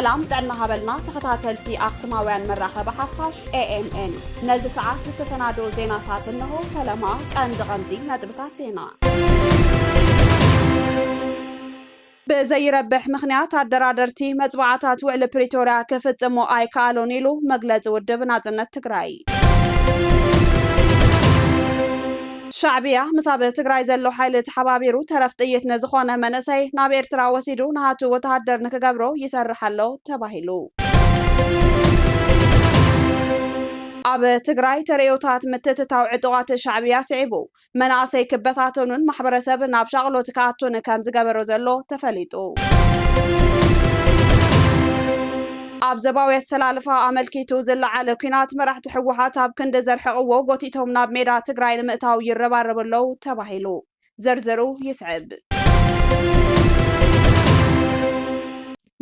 سلام دعنا هبلنا تخطاتلتي أقسماوان مراخب حفاش ANN نزي ساعات تتسنادو زيناتات انه فلما كان دغندي ندبتاتينا بزي ربح مخنيات الدرادرتي مطبعاتات وعلى بريتوريا كفتمو اي كالونيلو مغلز ودب نازنة تقراي شعبية مسابقة تقراي زلو حيلة حبابيرو ترفتيت نزخونا منسي نابير تراوسيدو نهاتو وتهدر نكقبرو يسرحلو تباهلو أب تقراي تريوتات متتتاو عدوات الشعبية سعيبو مناسي كبتاتونون محبرسب ناب شغلو تكاتون كام زقبرو زلو تفليتو أب زباوي السلالفة عملكيتو زل على كينات مرح تحوحات أب كند زرحقو وقوتيتهم ناب ميدا تقراي لمقتاو يرباربلو تباهلو زرزرو يسعب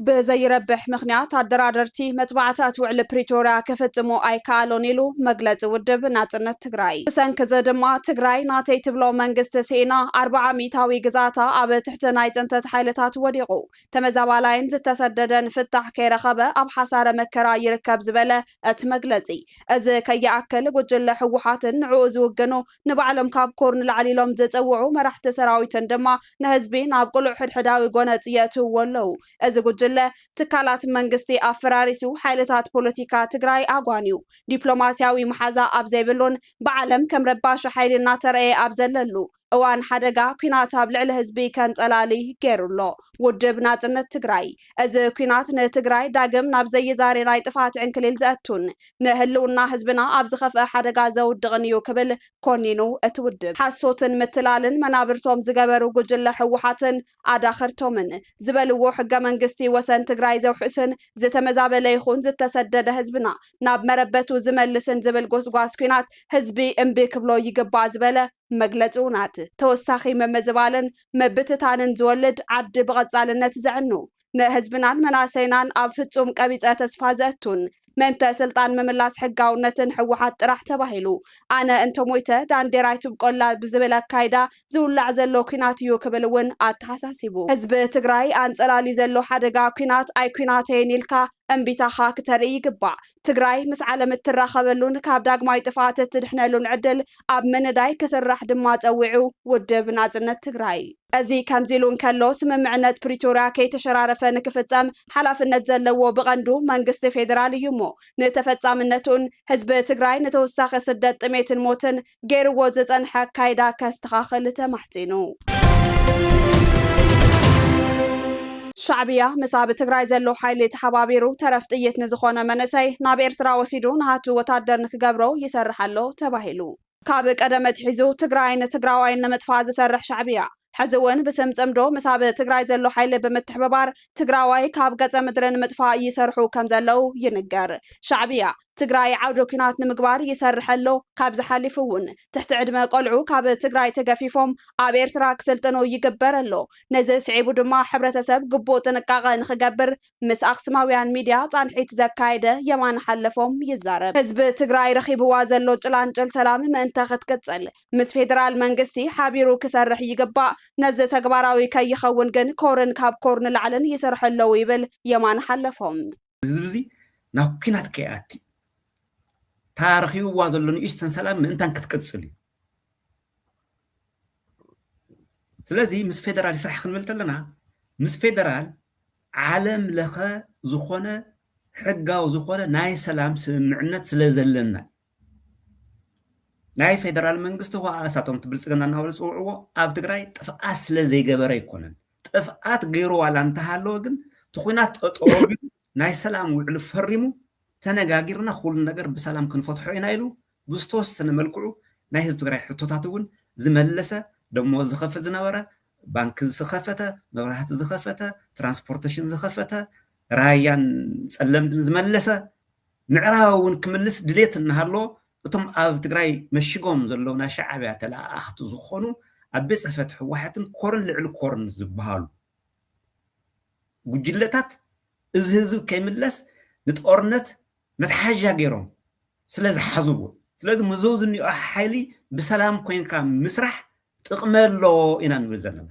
بزي ربح مخنيات الدرادرتي مطبعاتات وعلى بريتوريا كفتمو اي كالونيلو مغلز ودب نازنة تقراي بسان كزدما تقراي ناتي تبلو منغست سينا 400 ميتاوي قزاتا اب تحت نايتنتت حيلتات وديقو تمزابالاين زتسددن فتح كيرخبه اب حسار مكرا يركب زبله اتمغلزي از كياكل وجل حوحاتن عوز وغنو نبعلم كاب كورن العليلوم زصوعو مرحت سراويتن دما نهزبين اب قلع حدحداوي غونصيتو ولو از تكالات منغستي افراريسو حيلتات بوليتيكا تقراي اغوانيو دبلوماسياوي محازا ابزيبلون بعلم كم رباش حيلنا ترأي ابزللو اوان حدقا كينات بلعل حزبي كان طلالي غيرلو ودب ناصنت تقراي از كينات نتقراي داغم ناب زي زاري ناي طفات عنكليل زاتون نهلونا حزبنا ابزخف حدقا زودغنيو كبل كونينو اتودب حسوتن متلالن منابرتوم زغبرو غجل حوحاتن اداخرتومن زبلو حق منغستي وسن تقراي زوحسن زتمزابل يخون زتسدد حزبنا ناب مربتو زملسن زبل غوسغاس كينات حزبي امبي كبلو يغبا زبله مغلصونات توساخي ممزبالن مبتتانن زولد عد بقصالنت زعنو نحزبنان مناسينان اب فصوم قبيصه تسفازتون منت سلطان مملاس حقاونتن حوحات طرح تباهيلو انا انت مويته دانديرايتو بقولا بزبل اكايدا زولع زلو كيناتيو كبلون اتحساسيبو حزب تግራይ አንጸላሊ ዘሎ ሓደጋ ኩናት አይ ኩናቴን ኢልካ እንቢታኻ ክተርኢ ይግባእ ትግራይ ምስ ዓለም እትራኸበሉን ካብ ዳግማይ ጥፋት እትድሕነሉን ዕድል ኣብ መነዳይ ክስራሕ ድማ ፀዊዑ ውድብ ናጽነት ትግራይ እዚ ከምዚሉን ከሎ ስምምዕነት ፕሪቶሪያ ከይተሸራረፈ ንክፍጸም ሓላፍነት ዘለዎ ብቐንዱ መንግስቲ ፌደራል እዩ እሞ ንተፈጻምነቱን ህዝቢ ትግራይ ንተወሳኺ ስደት ጥሜትን ሞትን ገይርዎ ዝጸንሐ ኣካይዳ ከስተኻኽል ተማሕጺኑ شعبية مساب تقراي زلو حيلي تحبابيرو ترف طيت نزخونا منسي ناب إرترا وسيدو نهاتو وتادر نكقبرو يسرحلو تباهلو كابك أدمت حيزو تقراين تقراوين نمتفاز سرح شعبية حزوان بسم تمدو مساب تقراي زلو حيلي بمتحببار تقراوي كاب قطع مدرن متفا يسرحو كم زلو ينقر شعبية تقراي عودو كينات نمقبار يسرحلو كاب زحالفون تحت عدما قلعو كاب تقراي تقفيفهم اب إرترا كسلطنو يقبرلو نزل سعيبو دما حبرتسب قبو تنقاغا نخقبر مس أقسماويان ميديا تانحيت زكايدة يمان حلفهم يزارب حزب تقراي رخيبو وازلو جلانجل سلام منتخت كتسل مس فيدرال منغستي حابيرو كسرح يقبا نزل تقباراوي كي يخون جن كورن كاب كورن العلن يسرحلو يبل يمان حلفهم زبزي ناو كينات كياتي تاريخي وازلون إيشتن سلام من أنت كتقصلي سلازي مس فيدرال يسرح خنبلت لنا مس فيدرال عالم لخا زخونه حقا وزخونه ناي سلام سمعنت سلازلنا ناي فيدرال منغست هو اساتهم تبلصغنا ناول صوعو اب تግራይ ጥፍኣት ስለ ዘይገበረ ይኮነን ጥፍኣት ገይሩ ዋላ እንተሃለወ ግን ትኹናት ጠጦቢ ናይ ሰላም ውዕል ፈሪሙ ተነጋጊርና ሁሉ ነገር በሰላም ክንፈትሖ ኢና ኢሉ ብዝተወሰነ መልክዑ ናይ ህዝብ ትግራይ ሕቶታቱን ዝመለሰ ደሞ ዝኸፍት ዝነበረ ባንክ ዝኸፈተ መብራህቲ ዝኸፈተ ትራንስፖርቴሽን ዝኸፈተ ራያን ጸለምድን ዝመለሰ ምዕራውን ክምልስ ድሌት እንሃሎ እቶም ኣብ ትግራይ መሽጎም ዘለውና ሻዕብያ ተላኣኽቲ ዝኾኑ ኣብ ጽሕፈት ሕወሓትን ኮርን ልዕል ኮርን ዝበሃሉ ጉጅለታት እዚ ህዝብ ከይምለስ ንጦርነት መትሓዣ ገይሮም ስለዝሓዝቡ ስለዚ መዘውዝኒኦ ሓይሊ ብሰላም ኮይንካ ምስራሕ ጥቕመሎ ኢና ንብል ዘለና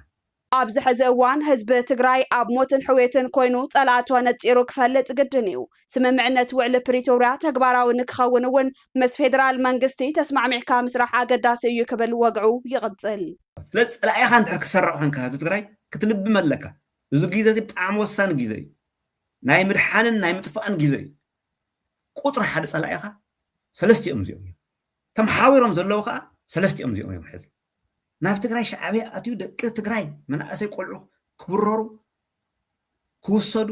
ኣብዚ ሕዚ እዋን ህዝቢ ትግራይ ኣብ ሞትን ሕዌትን ኮይኑ ጸላእቱ ነፂሩ ክፈልጥ ግድን እዩ ስምምዕነት ውዕሊ ፕሪቶርያ ተግባራዊ ንክኸውን እውን ምስ ፌደራል መንግስቲ ተስማዕሚዕካ ምስራሕ ኣገዳሲ እዩ ክብል ወግዑ ይቕጽል ስለዚ ጸላኢኻ እንድሕር ክሰርሕ ኮንካ ህዝቢ ትግራይ ክትልቢ መለካ እዚ ግዜ እዚ ብጣዕሚ ወሳኒ ግዜ እዩ ናይ ምድሓንን ናይ ምጥፋእን ግዜ እዩ ቁጥሪ ሓደ ጸላኢኻ ሰለስቲኦም እዚኦም እዮም ተመሓዊሮም ዘለዉ ከዓ ሰለስቲኦም እዚኦም እዮም ሕዚ ናብ ትግራይ ሻዕብያ ኣትዩ ደቂ ትግራይ መናእሰይ ቆልዑ ክብረሩ ክውሰዱ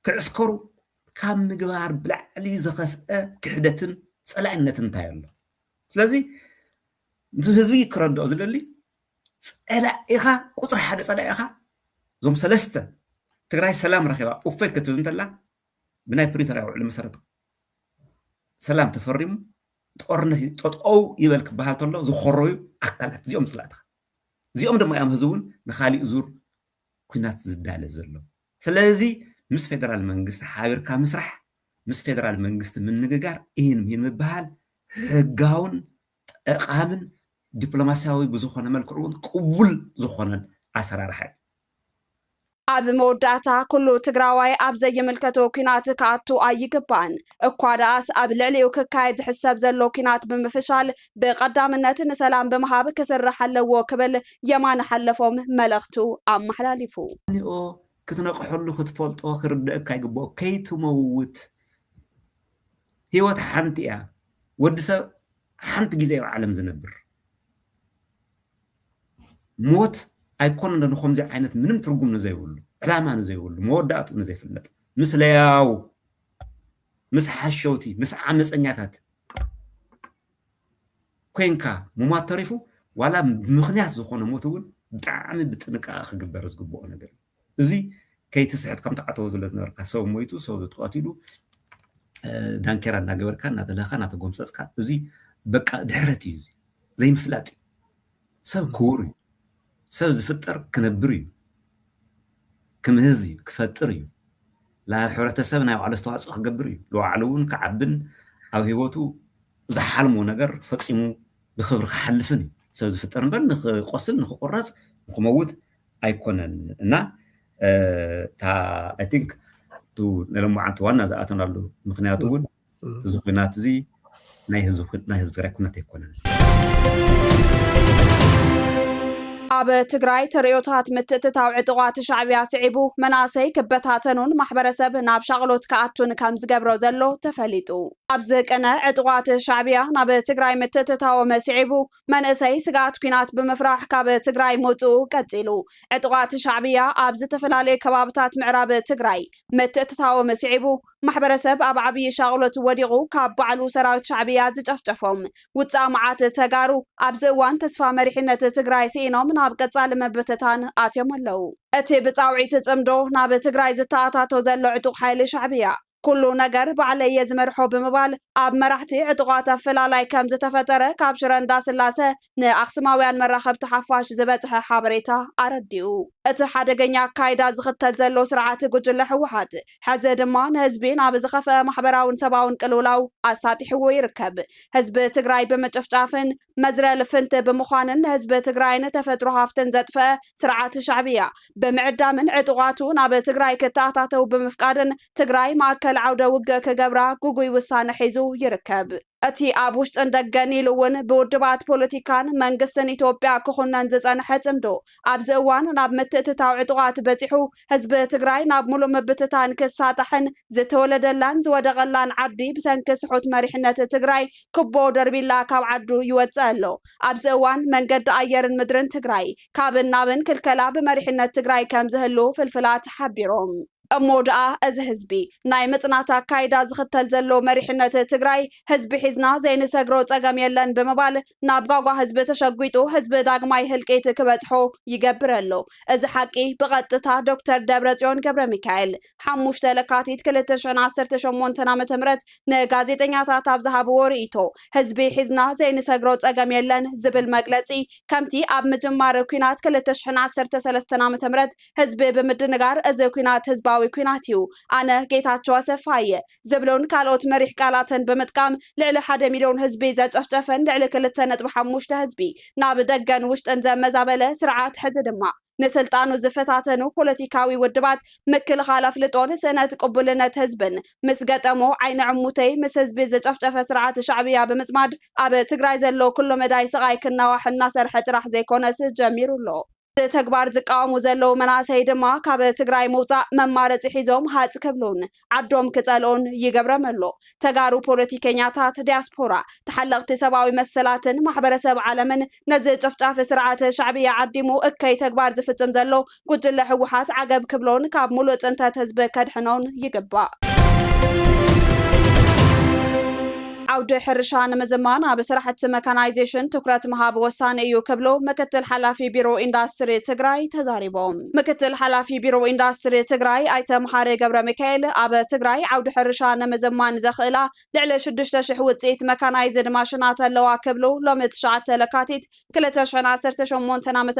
ክዕስከሩ ካብ ምግባር ብላዕሊ ዝኸፍአ ክሕደትን ጸላእነትን እንታይ ኣሎ ስለዚ ህዝቢ ክረድኦ ዝደሊ ጸላኢኻ ቁጥሪ ሓደ ጸላኢኻ ዞም ሰለስተ ትግራይ ሰላም ረኺባ እፎይ ክትብል እንተላ ብናይ ፕሪቶርያ ውዕሊ መሰረት ሰላም ተፈሪሙ ጦርነት ጠጠው ይበል ክበሃል ተሎ ዝኸረዩ ኣካላት እዚኦም ጸላእትኻ እዚኦም ድማ እዮም ህዝቡን ንኻሊእ ዙር ኩናት ዝዳለ ዘሎ ስለዚ ምስ ፌደራል መንግስቲ ሓቢርካ ምስራሕ ምስ ፌደራል መንግስቲ ምንግጋር ይህን ምብሃል ሕጋውን ጠቃምን ዲፕሎማሲያዊ ብዝኾነ መልክዑ ቅቡል ዝኾነን ኣሰራርሓ ኣብ መወዳእታ ኩሉ ትግራዋይ ኣብ ዘይምልከቶ ኩናት ከኣቱ ኣይግባእን እኳ ደኣስ ኣብ ልዕሊኡ ክካየድ ዝሕሰብ ዘሎ ኩናት ብምፍሻል ብቐዳምነት ንሰላም ብምሃብ ክስራሕ ኣለዎ ክብል የማነ ሓለፎም መልእኽቱ ኣመሓላሊፉ ኒኦ ክትነቕሐሉ ክትፈልጦ ክርድአካ ይግብኦ ከይትመውት ህይወት ሓንቲ እያ ወዲ ሰብ ሓንቲ ግዜ ኣብ ዓለም ዝነብር ሞት ኣይኮነን ንኸምዚ ዓይነት ምንም ትርጉም ንዘይብሉ ዕላማ ንዘይብሉ መወዳእቱ ንዘይፍለጥ ምስ ለያው ምስ ሓሸውቲ ምስ ዓመፀኛታት ኮንካ ምሟት ተሪፉ ዋላ ምኽንያት ዝኾነ ሞት እውን ብጣዕሚ ብጥንቃቐ ክግበር ዝግብኦ ነገር እዚ ከይትስሕት ከም ተዓተው ዘሎ ዝነበርካ ሰብ ሞይቱ ሰብ ተቐቲሉ ዳንኬራ እናገበርካ እናተለኻ እናተጎምሰስካ እዚ በቃ ድሕረት እዩ ዘይምፍላጥ ሰብ ክቡር እዩ ሰብ ዝፍጠር ክነብር እዩ ክምህዝ እዩ ክፈጥር እዩ ናብ ሕብረተሰብ ናይ ባዕሉ ኣስተዋፅኦ ክገብር እዩ ንባዕሉ እውን ክዓብን ኣብ ሂወቱ ዝሓልሞ ነገር ፈፂሙ ብክብሪ ክሓልፍን እዩ ሰብ ዝፍጠር እምበር ንክቆስል ንክቁረፅ ንክመውት ኣይኮነን እና I think to ነለማዓንቲ ዋና ዝኣተናሉ ምክንያቱ እውን እዚ ኩናት እዚ ናይ ህዝቢ ትግራይ ኩናት ኣይኮነን ኣብ ትግራይ ተርእዮታት ምትእትታው ዕጡቋት ሻዕብያ ስዒቡ መናሰይ ክበታተኑን ማሕበረሰብ ናብ ሻቅሎት ከኣቱን ከም ዝገብሮ ዘሎ ተፈሊጡ ኣብዚ ቀነ ዕጡቋት ሻዕብያ ናብ ትግራይ ምትእትታው መስዒቡ መንእሰይ ስጋት ኩናት ብምፍራሕ ካብ ትግራይ መውፅኡ ቀፂሉ ዕጡቋት ሻዕብያ ኣብ ዝተፈላለዩ ከባቢታት ምዕራብ ትግራይ ምትእትታው መስዒቡ ማሕበረሰብ ኣብ ዓብይ ሻቅሎት ወዲቑ ካብ ባዕሉ ሰራዊት ሻዕብያ ዝጨፍጨፎም ውፃእ መዓት ተጋሩ ኣብዚ እዋን ተስፋ መሪሕነት ትግራይ ሲኢኖም ናብ ቀጻሊ መበተታን ኣትዮም ኣለው እቲ ብፃውዒት ጽምዶ ናብ ትግራይ ዝተኣታቶ ዘሎ ዕጡቕ ሓይሊ ሻዕብያ ኩሉ ነገር ባዕለየ ዝመርሖ ብምባል ኣብ መራሕቲ ዕጡቋት ኣፈላላይ ከም ዝተፈጠረ ካብ ሽረ እንዳስላሰ ንኣክሱማውያን መራኸብቲ ሓፋሽ ዝበፅሐ ሓበሬታ ኣረዲኡ እቲ ሓደገኛ ኣካይዳ ዝኽተል ዘሎ ስርዓት ጉጅለ ሕወሓት ሕዚ ድማ ንህዝቢ ናብ ዝኸፍአ ማሕበራውን ሰብኣውን ቅልውላው ኣሳጢሕዎ ይርከብ ህዝቢ ትግራይ ብምጭፍጫፍን መዝረል ፍንቲ ብምዃንን ንህዝቢ ትግራይ ንተፈጥሮ ሃፍትን ዘጥፍአ ስርዓት ሻዕብያ ብምዕዳምን ዕጡቋቱ ናብ ትግራይ ክተኣታተው ብምፍቃድን ትግራይ ማእከል ዓውደ ውግእ ክገብራ ጉጉይ ውሳነ ሒዙ ይርከብ እቲ ኣብ ውሽጥን ደገን ኢሉ እውን ብውድባት ፖለቲካን መንግስትን ኢትዮጵያ ክኹነን ዝፀንሐ ጽምዶ ኣብዚ እዋን ናብ ምትእትታው ዕጡቋት በፂሑ ህዝቢ ትግራይ ናብ ሙሉእ ምብትታን ክሳጣሕን ዝተወለደላን ዝወደቐላን ዓዲ ብሰንኪ ስሑት መሪሕነት ትግራይ ክቦ ደርቢላ ካብ ዓዱ ይወፅእ ኣሎ ኣብዚ እዋን መንገዲ ኣየርን ምድርን ትግራይ ካብን ናብን ክልከላ ብመሪሕነት ትግራይ ከም ዝህሉ ፍልፍላት ሓቢሮም እሞ ደኣ እዚ ህዝቢ ናይ ምጽናት ኣካይዳ ዝኽተል ዘሎ መሪሕነት ትግራይ ህዝቢ ሒዝና ዘይንሰግሮ ፀገም የለን ብምባል ናብ ጓጓ ህዝቢ ተሸጒጡ ህዝቢ ዳግማይ ህልቂት ክበፅሖ ይገብር ኣሎ እዚ ሓቂ ብቐጥታ ዶክተር ደብረጽዮን ገብረ ሚካኤል 5 ለካቲት 2018 ዓ.ም ንጋዜጠኛታት ኣብ ዝሃብዎ ርእይቶ ህዝቢ ሒዝና ዘይንሰግሮ ፀገም የለን ዝብል መግለፂ ከምቲ ኣብ ምጅማር ኩናት 2013 ዓ.ም ህዝቢ ብምድንጋር እዚ ኩናት ህዝባዊ ሕጋዊ ኩናትዩ ኣነ ጌታቸው ኣሰፋየ ዝብሉን ካልኦት መሪሕ ቃላትን ብምጥቃም ልዕሊ 1 ሚልዮን ህዝቢ ዘጨፍጨፈን ልዕሊ 2.5 ህዝቢ ናብ ደገን ውሽጥን ዘመዛበለ ስርዓት ሕዚ ድማ ንስልጣኑ ዝፈታተኑ ፖለቲካዊ ውድባት ምክልኻል ኣፍልጦን ስእነት ቅቡልነት ህዝብን ምስ ገጠሞ ዓይኒ ዕሙተይ ምስ ህዝቢ ዝጨፍጨፈ ስርዓት ሻዕብያ ብምጽማድ ኣብ ትግራይ ዘሎ ኩሉ መዳይ ስቃይ ክናዋሕ እናሰርሐ ጥራሕ ዘይኮነስ ጀሚሩ ኣሎ ተግባር ዝቃወሙ ዘለው መናሰይ ድማ ካብ ትግራይ መውፃእ መማረፂ ሒዞም ሃጽ ክብሉን ዓዶም ክጸልኡን ይገብረም ኣሎ ተጋሩ ፖለቲከኛታት ዲያስፖራ ተሓለቕቲ ሰብኣዊ መሰላትን ማሕበረሰብ ዓለምን ነዚ ጨፍጫፍ ስርዓት ሻዕብያ ዓዲሙ እከይ ተግባር ዝፍጽም ዘሎ ጉጅለ ህወሓት ዓገብ ክብሎን ካብ ሙሉእ ጽንተት ህዝቢ ከድሕኖን ይግባእ عود حرشان مزمان ኣብ ስራሕቲ መካናይዜሽን ትኩረት መሃብ ወሳኒ እዩ ክብሎ ምክትል ሓላፊ ቢሮ ኢንዳስትሪ ትግራይ ተዛሪቦም ምክትል ሓላፊ ቢሮ ኢንዳስትሪ ትግራይ ኣይተ መሓሪ ገብረ ሚካኤል ኣብ ትግራይ ዓውዲ ሕርሻን መዘማን ዘኽእላ ልዕሊ 6000 ውፅኢት መካናይዝድ ማሽናት ኣለዋ ክብሎ ሎሚ 9 ለካቲት 2018 ዓ.ም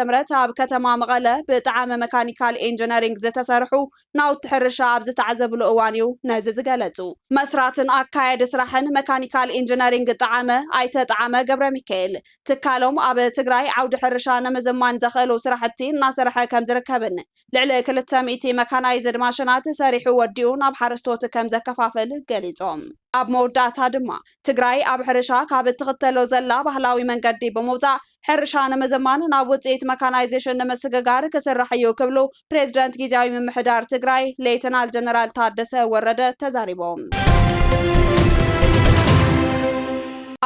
ኣብ ከተማ መቐለ ብጣዕሚ መካኒካል ኢንጂነሪንግ ዝተሰርሑ ናውቲ ሕርሻ ኣብ ዝተዓዘብሉ እዋን እዩ ነዚ ዝገለጹ መስራትን ኣካየድ ስራሕን መካኒካል ኢንጂነሪንግ ጣዕመ ኣይተ ጣዕመ ገብረ ሚካኤል ትካሎም ኣብ ትግራይ ዓውዲ ሕርሻ ነመዘማን ዘኽእሉ ስራሕቲ እናሰርሐ ከም ዝርከብን ልዕሊ 200 መካናይዝድ ማሽናት ሰሪሑ ወዲኡ ናብ ሓረስቶት ከም ዘከፋፍል ገሊጾም ኣብ መወዳእታ ድማ ትግራይ ኣብ ሕርሻ ካብ እትኽተሎ ዘላ ባህላዊ መንገዲ ብምውፃእ ሕርሻ ነመዘማን ናብ ውፅኢት መካናይዜሽን ንምስግጋር ክስራሕ እዩ ክብሉ ፕሬዝዳንት ጊዜያዊ ምምሕዳር ትግራይ ሌተናል ጀነራል ታደሰ ወረደ ተዛሪቦም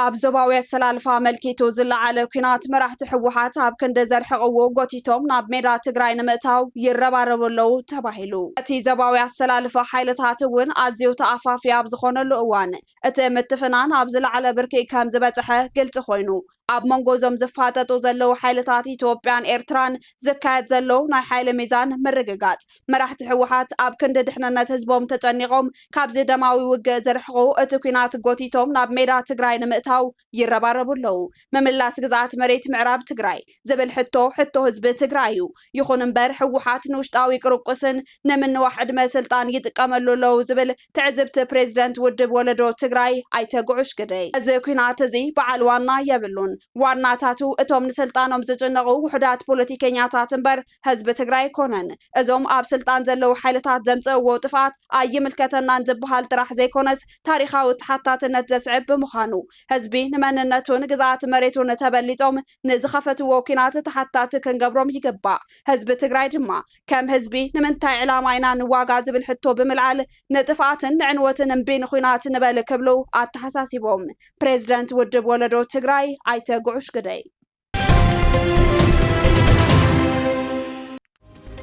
ኣብ ዞባዊ ኣሰላልፋ መልኪቱ ዝለዓለ ኩናት መራሕቲ ሕወሓት ኣብ ክንዲ ዘርሕቕዎ ጎቲቶም ናብ ሜዳ ትግራይ ንምእታው ይረባረቡ ኣለዉ ተባሂሉ እቲ ዞባዊ ኣሰላልፋ ሓይልታት እውን ኣዝዩ ተኣፋፊ ኣብ ዝኾነሉ እዋን እቲ ምትፍናን ኣብ ዝለዓለ ብርኪ ከም ዝበፅሐ ግልጽ ኮይኑ ኣብ መንጎዞም ዝፋጠጡ ዘለው ሓይልታት ኢትዮጵያን ኤርትራን ዝካየድ ዘለው ናይ ሓይሊ ሚዛን ምርግጋጽ መራሕቲ ሕወሓት ኣብ ክንዲ ድሕንነት ህዝቦም ተጨኒቆም ካብዚ ደማዊ ውግእ ዘርሕቑ እቲ ኩናት ጎቲቶም ናብ ሜዳ ትግራይ ንምእታው ይረባረቡ ኣለዉ ምምላስ ግዝኣት መሬት ምዕራብ ትግራይ ዝብል ሕቶ ህዝቢ ትግራይ እዩ ይኹን እምበር ሕወሓት ንውሽጣዊ ቅርቁስን ንምንዋሕ ዕድመ ስልጣን ይጥቀመሉ ኣለዉ ዝብል ትዕዝብቲ ፕሬዝደንት ውድብ ወለዶ ትግራይ ኣይተጉዑሽ ግደይ እዚ ኩናት እዚ በዓል ዋና የብሉን ዋናታቱ እቶም ንስልጣኖም ዝጭነቁ ውሕዳት ፖለቲከኛታት እምበር ህዝቢ ትግራይ ኮነን እዞም ኣብ ስልጣን ዘለው ሓይልታት ዘምጽእዎ ጥፋት ኣይምልከተናን ዝበሃል ጥራሕ ዘይኮነስ ታሪኻዊ ተሓታትነት ዘስዕብ ብምዃኑ ህዝቢ ንመንነቱን ግዝኣት መሬቱን ተበሊጾም ንዝኸፈትዎ ኩናት ተሓታቲ ክንገብሮም ይግባእ ህዝቢ ትግራይ ድማ ከም ህዝቢ ንምንታይ ዕላማ ኢና ንዋጋ ዝብል ሕቶ ብምልዓል ንጥፋትን ንዕንወትን እምቢ ንኩናት ንበል ክብሉ ኣተሓሳሲቦም ፕሬዝደንት ውድብ ወለዶ ትግራይ ኣይተጉዑሽ ግደይ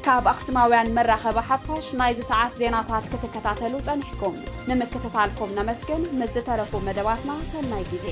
ካብ ኣኽሱማውያን መራኸቢ ሓፋሽ ናይዚ ሰዓት ዜናታት ክትከታተሉ ጸኒሕኩም ንምክትታልኩም ነመስግን ምስ ዝተረፉ መደባትና ሰናይ ግዜ